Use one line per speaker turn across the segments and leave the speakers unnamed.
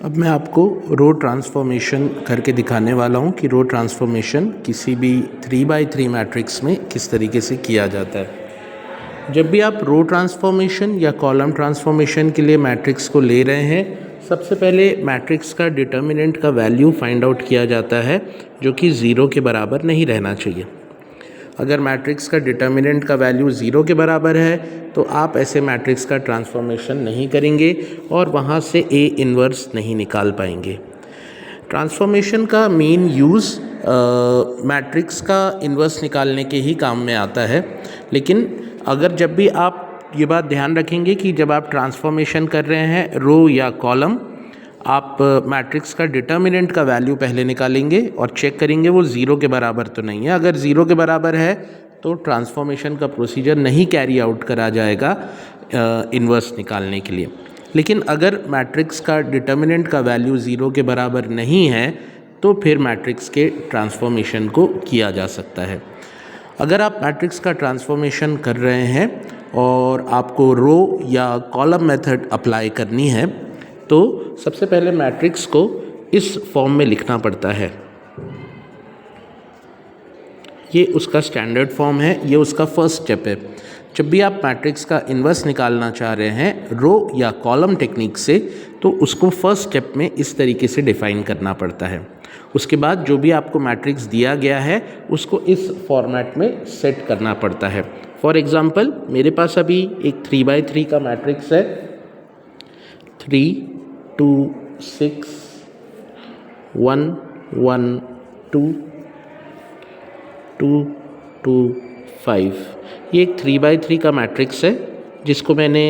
अब मैं आपको रो ट्रांसफॉर्मेशन करके दिखाने वाला हूँ कि रो ट्रांसफॉर्मेशन किसी भी 3x3 मैट्रिक्स में किस तरीके से किया जाता है। जब भी आप रो ट्रांसफॉर्मेशन या कॉलम ट्रांसफॉर्मेशन के लिए मैट्रिक्स को ले रहे हैं, सबसे पहले मैट्रिक्स का डिटर्मिनेंट का वैल्यू फाइंड आउट किया जाता है, जो कि 0 के बराबर नहीं रहना चाहिए। अगर मैट्रिक्स का डिटर्मिनेंट का वैल्यू 0 के बराबर है तो आप ऐसे मैट्रिक्स का ट्रांसफॉर्मेशन नहीं करेंगे और वहाँ से ए इन्वर्स नहीं निकाल पाएंगे। ट्रांसफॉर्मेशन का मेन यूज़ मैट्रिक्स का इन्वर्स निकालने के ही काम में आता है, लेकिन अगर जब भी आप ये बात ध्यान रखेंगे कि जब आप ट्रांसफॉर्मेशन कर रहे हैं रो या कॉलम, आप मैट्रिक्स का डिटर्मिनेंट का वैल्यू पहले निकालेंगे और चेक करेंगे वो 0 के बराबर तो नहीं है। अगर 0 के बराबर है तो ट्रांसफॉर्मेशन का प्रोसीजर नहीं कैरी आउट करा जाएगा इन्वर्स निकालने के लिए। लेकिन अगर मैट्रिक्स का डिटर्मिनेंट का वैल्यू 0 के बराबर नहीं है तो फिर मैट्रिक्स के ट्रांसफॉर्मेशन को किया जा सकता है। अगर आप मैट्रिक्स का ट्रांसफॉर्मेशन कर रहे हैं और आपको रो या कॉलम मेथड अप्लाई करनी है तो सबसे पहले मैट्रिक्स को इस फॉर्म में लिखना पड़ता है। ये उसका स्टैंडर्ड फॉर्म है, ये उसका फर्स्ट स्टेप है। जब भी आप मैट्रिक्स का इन्वर्स निकालना चाह रहे हैं रो या कॉलम टेक्निक से, तो उसको फर्स्ट स्टेप में इस तरीके से डिफाइन करना पड़ता है। उसके बाद जो भी आपको मैट्रिक्स दिया गया है उसको इस फॉर्मेट में सेट करना पड़ता है। फॉर एग्जांपल मेरे पास अभी एक 3x3 का मैट्रिक्स है, 3 2 6 1 1 2 2 2 5। ये एक 3x3 का मैट्रिक्स है जिसको मैंने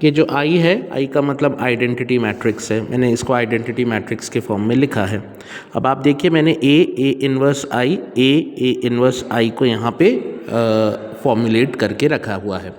ये जो आई है, आई का मतलब आइडेंटिटी मैट्रिक्स है, मैंने इसको आइडेंटिटी मैट्रिक्स के फॉर्म में लिखा है। अब आप देखिए मैंने A inverse I A inverse आई को यहाँ पे फॉर्मुलेट करके रखा हुआ है।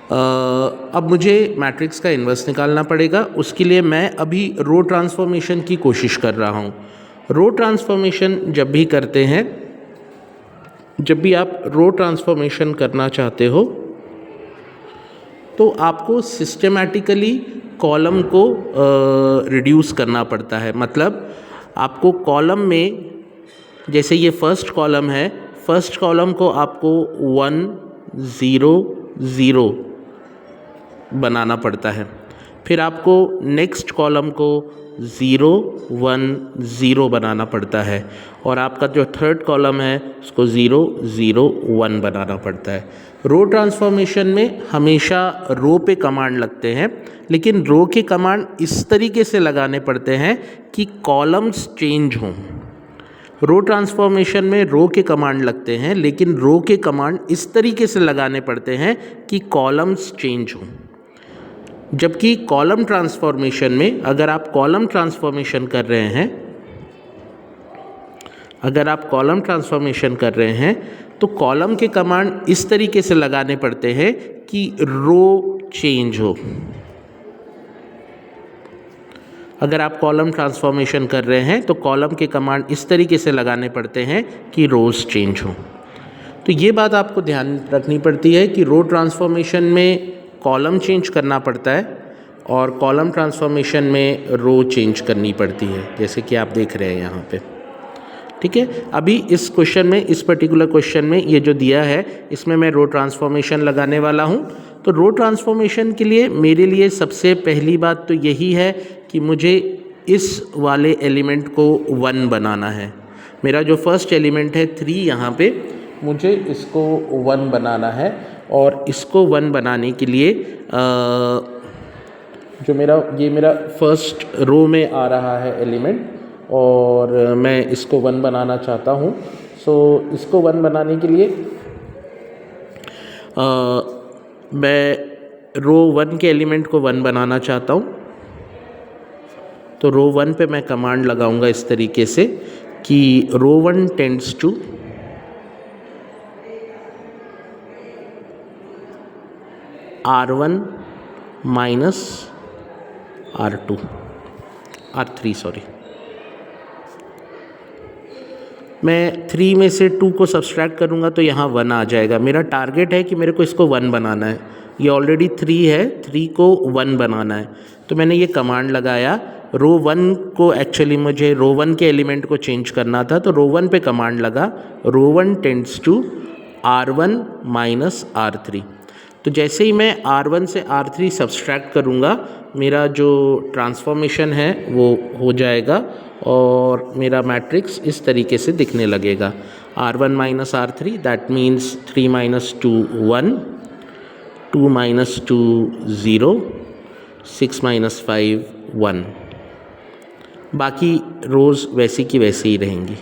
अब मुझे मैट्रिक्स का इन्वर्स निकालना पड़ेगा। उसके लिए मैं अभी रो ट्रांसफॉर्मेशन की कोशिश कर रहा हूँ। रो ट्रांसफॉर्मेशन जब भी करते हैं, जब भी आप रो ट्रांसफॉर्मेशन करना चाहते हो तो आपको सिस्टेमैटिकली कॉलम को रिड्यूस करना पड़ता है। मतलब आपको कॉलम में, जैसे ये फर्स्ट कॉलम है, फर्स्ट कॉलम को आपको 1 0 0 बनाना पड़ता है। फिर आपको नेक्स्ट कॉलम को 0 1 0 बनाना पड़ता है और आपका जो थर्ड कॉलम है उसको 0 0 1 बनाना पड़ता है। रो ट्रांसफॉर्मेशन में हमेशा रो पे कमांड लगते हैं, लेकिन रो के कमांड इस तरीके से लगाने पड़ते हैं कि कॉलम्स चेंज हों। रो ट्रांसफॉर्मेशन में रो के कमांड लगते हैं, लेकिन रो के कमांड इस तरीके से लगाने पड़ते हैं कि कॉलम्स चेंज हों। जबकि कॉलम ट्रांसफॉर्मेशन में अगर आप कॉलम ट्रांसफॉर्मेशन कर रहे हैं, अगर आप कॉलम ट्रांसफॉर्मेशन कर रहे हैं तो कॉलम के कमांड इस तरीके से लगाने पड़ते हैं कि रो चेंज हो। अगर आप कॉलम ट्रांसफॉर्मेशन कर रहे हैं तो कॉलम के कमांड इस तरीके से लगाने पड़ते हैं कि रोज चेंज हो। तो ये बात आपको ध्यान रखनी पड़ती है कि रो ट्रांसफॉर्मेशन में कॉलम चेंज करना पड़ता है और कॉलम ट्रांसफॉर्मेशन में रो चेंज करनी पड़ती है, जैसे कि आप देख रहे हैं यहाँ पे। ठीक है, अभी इस क्वेश्चन में, इस पर्टिकुलर क्वेश्चन में ये जो दिया है इसमें मैं रो ट्रांसफॉर्मेशन लगाने वाला हूँ। तो रो ट्रांसफॉर्मेशन के लिए मेरे लिए सबसे पहली बात तो यही है कि मुझे इस वाले एलिमेंट को 1 बनाना है। मेरा जो फर्स्ट एलिमेंट है 3, यहाँ पे मुझे इसको 1 बनाना है और इसको 1 बनाने के लिए जो मेरा फर्स्ट रो में आ रहा है एलिमेंट और मैं इसको 1 बनाना चाहता हूँ। सो इसको 1 बनाने के लिए मैं रो 1 के एलिमेंट को 1 बनाना चाहता हूँ। तो रो 1 पे मैं कमांड लगाऊंगा इस तरीके से कि rho 1 tends to R1 minus R2 R3 sorry मैं 3 में से 2 को सब्सट्रैक्ट करूँगा तो यहाँ 1 आ जाएगा। मेरा टारगेट है कि मेरे को इसको 1 बनाना है। ये ऑलरेडी 3 है, 3 को 1 बनाना है। तो मैंने ये कमांड लगाया, रो 1 को एक्चुअली मुझे रो 1 के एलिमेंट को चेंज करना था, तो रो 1 पे कमांड लगा, रो 1 tends to R1 minus R3। तो जैसे ही मैं R1 से R3 सब्सट्रैक्ट करूँगा, मेरा जो ट्रांसफॉर्मेशन है वो हो जाएगा और मेरा मैट्रिक्स इस तरीके से दिखने लगेगा। R1 minus R3 that means 3 minus 2 1, 2 minus 2 0, 6 minus 5 1। बाकी रोज़ वैसी की वैसी ही रहेंगी।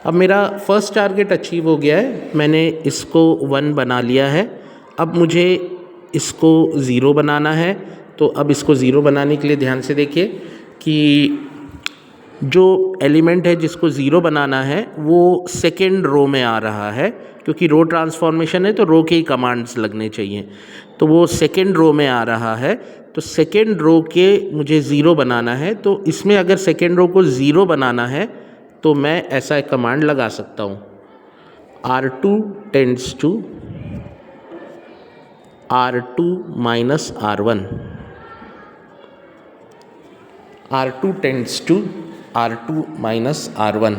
अब मेरा फर्स्ट टारगेट अचीव हो गया है, मैंने इसको 1 बना लिया है। अब मुझे इसको 0 बनाना है। तो अब इसको 0 बनाने के लिए ध्यान से देखिए कि जो एलिमेंट है जिसको 0 बनाना है वो सेकेंड रो में आ रहा है, क्योंकि रो ट्रांसफॉर्मेशन है तो रो के ही कमांड्स लगने चाहिए। तो वो सेकेंड रो में आ रहा है, तो सेकेंड रो के मुझे 0 बनाना है। तो इसमें अगर सेकेंड रो को 0 बनाना है तो मैं ऐसा एक कमांड लगा सकता हूँ, R2 tends to R2 minus R1, R2 tends to R2 minus R1।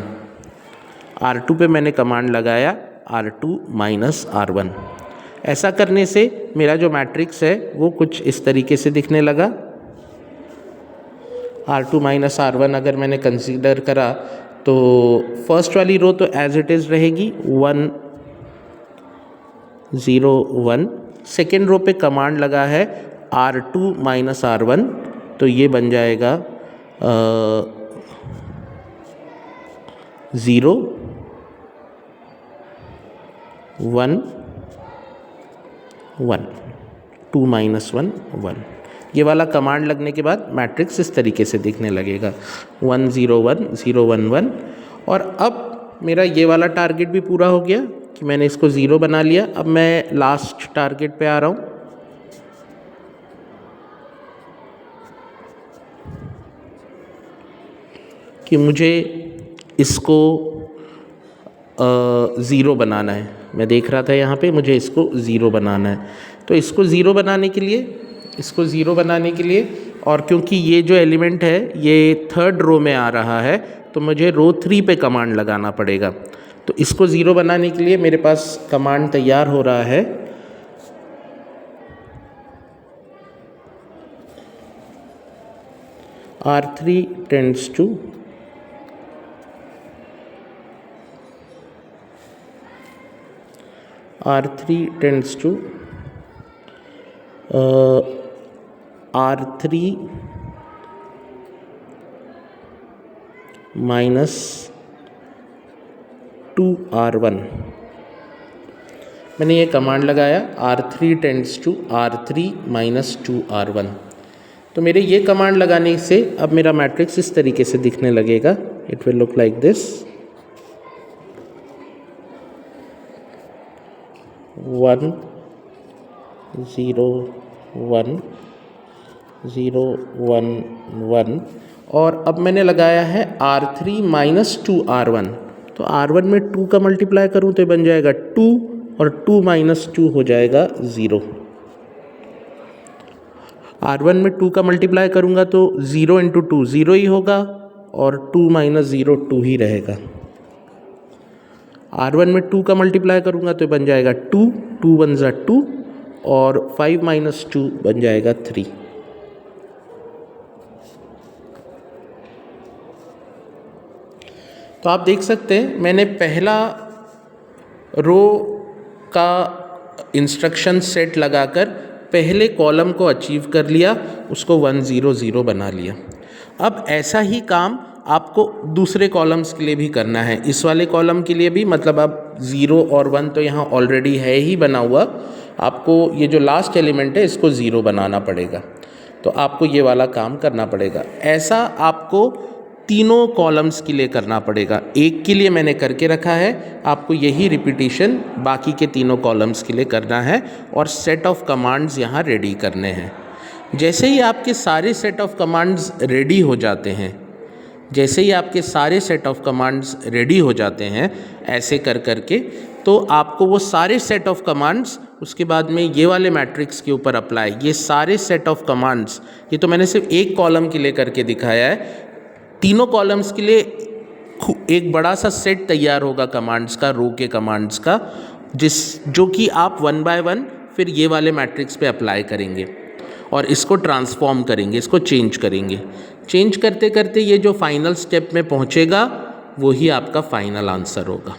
R2 पे मैंने कमांड लगाया R2 माइनस R1। ऐसा करने से मेरा जो मैट्रिक्स है वो कुछ इस तरीके से दिखने लगा। R2 माइनस R1 अगर मैंने कंसीडर करा तो फर्स्ट वाली रो तो एज इट इज़ रहेगी 1 0 1। सेकेंड रो पे कमांड लगा है R2 माइनस R1, तो ये बन जाएगा 0 1 1, 2 माइनस 1 1। ये वाला कमांड लगने के बाद मैट्रिक्स इस तरीके से दिखने लगेगा 1 0 1 0 1 1। और अब मेरा ये वाला टारगेट भी पूरा हो गया कि मैंने इसको 0 बना लिया। अब मैं लास्ट टारगेट पे आ रहा हूँ कि मुझे इसको 0 बनाना है। मैं देख रहा था यहाँ पे मुझे इसको 0 बनाना है। तो इसको 0 बनाने के लिए और क्योंकि ये जो एलिमेंट है ये थर्ड रो में आ रहा है, तो मुझे रो 3 पे कमांड लगाना पड़ेगा। तो इसको 0 बनाने के लिए मेरे पास कमांड तैयार हो रहा है, R3 tends to R3 minus 2 R1। मैंने ये कमांड लगाया R3 tends to R3 minus 2 R1। तो मेरे ये कमांड लगाने से अब मेरा मैट्रिक्स इस तरीके से दिखने लगेगा। It will look like this 1 0 1 0 1 1। और अब मैंने लगाया है R3 माइनस 2 R1। तो R1 में 2 का मल्टीप्लाई करूँ तो बन जाएगा 2 और 2 माइनस 2 हो जाएगा 0। R1 में 2 का मल्टीप्लाई करूँगा तो 0 इंटू 2 0 ही होगा और 2 माइनस 0 2 ही रहेगा। R1 में 2 का मल्टीप्लाई करूँगा तो बन जाएगा 2, 2 1 ज़ा 2 और 5 माइनस 2 बन जाएगा 3। तो आप देख सकते हैं मैंने पहला रो का इंस्ट्रक्शन सेट लगाकर पहले कॉलम को अचीव कर लिया, उसको 1 0 0 बना लिया। अब ऐसा ही काम आपको दूसरे कॉलम्स के लिए भी करना है। इस वाले कॉलम के लिए भी, मतलब अब 0 और 1 तो यहाँ ऑलरेडी है ही बना हुआ, आपको ये जो लास्ट एलिमेंट है इसको 0 बनाना पड़ेगा। तो आपको ये वाला काम करना पड़ेगा। ऐसा आपको तीनों कॉलम्स के लिए करना पड़ेगा। एक के लिए मैंने करके रखा है, आपको यही रिपीटिशन बाकी के तीनों कॉलम्स के लिए करना है और सेट ऑफ कमांड्स यहाँ रेडी करने हैं। जैसे ही आपके सारे सेट ऑफ कमांड्स रेडी हो जाते हैं, जैसे ही आपके सारे सेट ऑफ कमांड्स रेडी हो जाते हैं ऐसे कर करके, तो आपको वो सारे सेट ऑफ कमांड्स उसके बाद में ये वाले मैट्रिक्स के ऊपर अप्लाई, ये सारे सेट ऑफ कमांड्स, ये तो मैंने सिर्फ एक कॉलम के लिए करके दिखाया है, तीनों कॉलम्स के लिए एक बड़ा सा सेट तैयार होगा कमांड्स का, रो के कमांड्स का, जो कि आप 1 बाय 1 फिर ये वाले मैट्रिक्स पे अप्लाई करेंगे और इसको ट्रांसफॉर्म करेंगे, इसको चेंज करेंगे। चेंज करते करते ये जो फाइनल स्टेप में पहुँचेगा वही आपका फाइनल आंसर होगा।